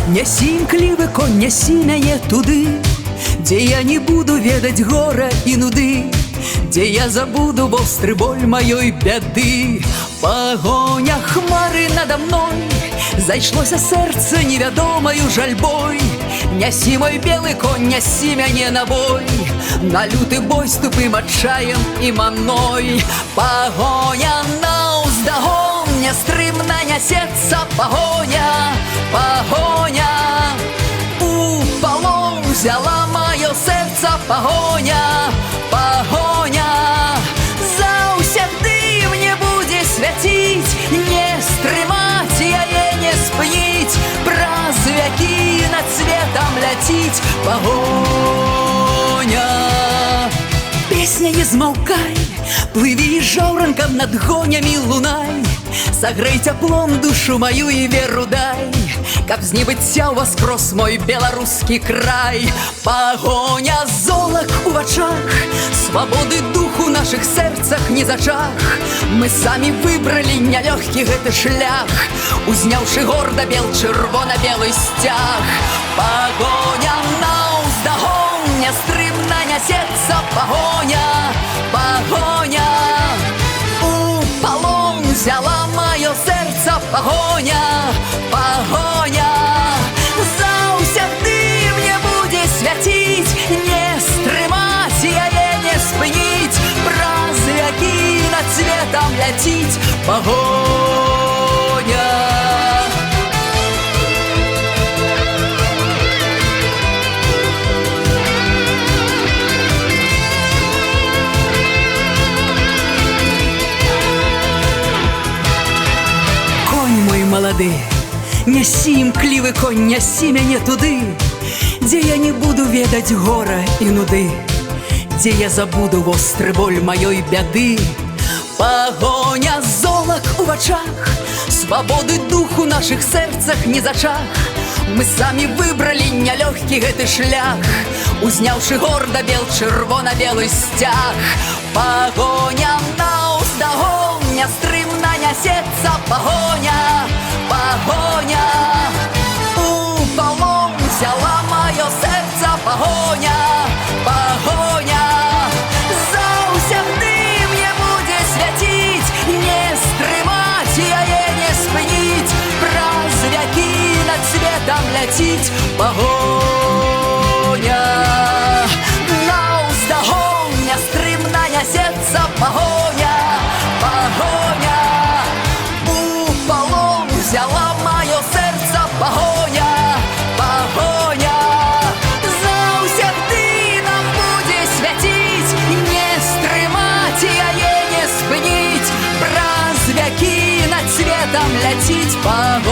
Нясі імклівы конь, нясі мяне туды, дзе я не буду ведаць гора і нуды, дзе я забуду востры боль маёй бяды. Пагоня хмары надо мной, зайшлося сэрца невядомаю жальбой. Нясі мой белы конь, нясі мяне на бой, на люты бой з тупым адчаем і маной. Пагоня наўздагон, нястрымна нясецца пагоня. Пагоня у палон взяла маё сэрца. Пагоня, пагоня заўсягды мне будзе свяціць, не стрымаць яе, не спыніць, праз вякі над светам ляціць. Пагоня, песня не змаўкай, плыві жаўранкам над гонямі лунай, сагрэй цяплом душу маю і веру дай, каб з небыцця ўваскрос мой беларускі край. Пагоня золак у вачах, свабоды духу нашых сэрцах не зачах. Мы самі выбралі нялёгкі гэты шлях, узняўшы горда бел чырвона-белы сцяг. Пагоня наўздагон, нястрымна нясецца пагоня. Пагоня у палон взяла маё сэрца. Пагоня, пагоня заўсягды мне будзе свяціць, не стрымаць яе, не спыніць, праз вякі над светам ляціць. Пагоня. Малады, нясі імклівы конь, нясі мяне туды, дзе я не буду ведаць гора і нуды, дзе я забуду востры боль маёй бяды. Пагоня золак у вачах, свабоды духу нашых сэрцах не зачах. Мы самі выбралі нялёгкі гэты шлях, узняўшы горда бел чырвона-белы сцяг. Пагоня наўздагон, нястрымна нясецца пагоня. Пагоня у палон взяла маё сэрца. Пагоня, пагоня заўсягды мне будзе свяціць, не стрымаць яе, не спыніць, праз вякі над светам ляціць. Пагоня наўздагон, нястрымна нясецца пагоня. Пагоня у палон взяла маё сэрца. Пагоня, пагоня заўсягды нам будзе свяціць, не стрымаць яе, не спыніць, праз вякі над светам ляціць. Пагоня.